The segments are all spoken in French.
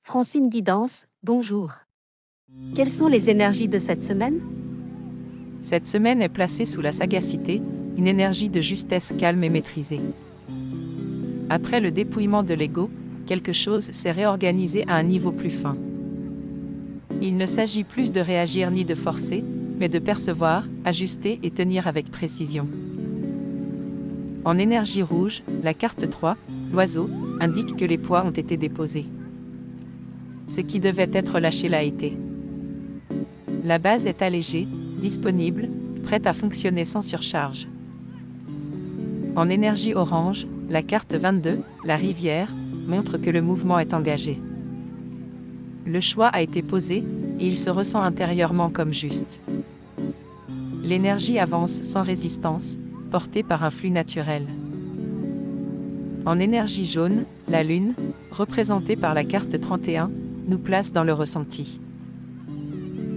Francine Guidance, bonjour. Quelles sont les énergies de cette semaine? Cette semaine est placée sous la sagacité, une énergie de justesse calme et maîtrisée. Après le dépouillement de l'ego, quelque chose s'est réorganisé à un niveau plus fin. Il ne s'agit plus de réagir ni de forcer, mais de percevoir, ajuster et tenir avec précision. En énergie rouge, la carte 3, l'oiseau, indique que les poids ont été déposés. Ce qui devait être lâché l'a été. La base est allégée, disponible, prête à fonctionner sans surcharge. En énergie orange, la carte 22, la rivière, montre que le mouvement est engagé. Le choix a été posé, et il se ressent intérieurement comme juste. L'énergie avance sans résistance, portée par un flux naturel. En énergie jaune, la lune, représentée par la carte 31, nous place dans le ressenti.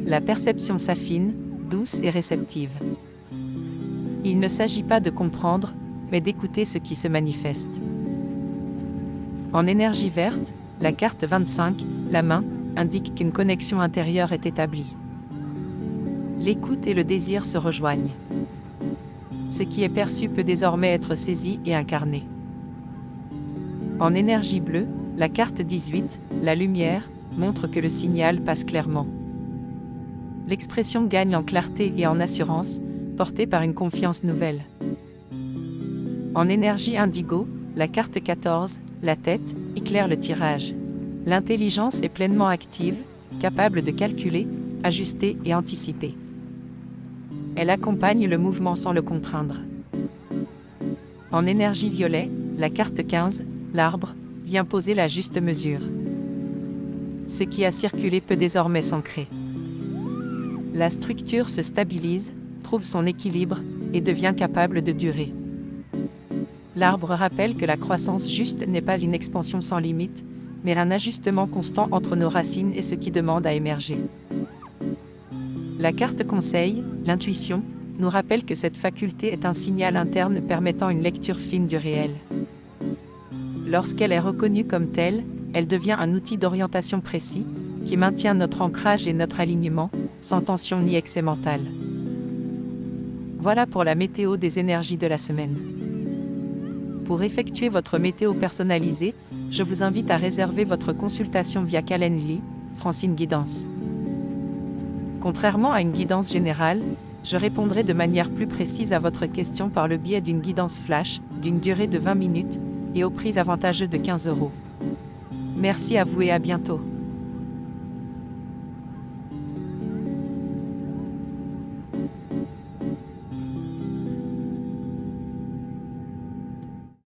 La perception s'affine, douce et réceptive. Il ne s'agit pas de comprendre, mais d'écouter ce qui se manifeste. En énergie verte, la carte 25, la main, indique qu'une connexion intérieure est établie. L'écoute et le désir se rejoignent. Ce qui est perçu peut désormais être saisi et incarné. En énergie bleue, la carte 18, la lumière, montre que le signal passe clairement. L'expression gagne en clarté et en assurance, portée par une confiance nouvelle. En énergie indigo, la carte 14, la tête, éclaire le tirage. L'intelligence est pleinement active, capable de calculer, ajuster et anticiper. Elle accompagne le mouvement sans le contraindre. En énergie violet, la carte 15, l'arbre, vient poser la juste mesure. Ce qui a circulé peut désormais s'ancrer. La structure se stabilise, trouve son équilibre, et devient capable de durer. L'arbre rappelle que la croissance juste n'est pas une expansion sans limite, mais un ajustement constant entre nos racines et ce qui demande à émerger. La carte conseil, l'intuition, nous rappelle que cette faculté est un signal interne permettant une lecture fine du réel. Lorsqu'elle est reconnue comme telle, elle devient un outil d'orientation précis, qui maintient notre ancrage et notre alignement, sans tension ni excès mental. Voilà pour la météo des énergies de la semaine. Pour effectuer votre météo personnalisée, je vous invite à réserver votre consultation via Calendly, Francine Guidance. Contrairement à une guidance générale, je répondrai de manière plus précise à votre question par le biais d'une guidance flash, d'une durée de 20 minutes, et au prix avantageux de 15 €. Merci à vous et à bientôt.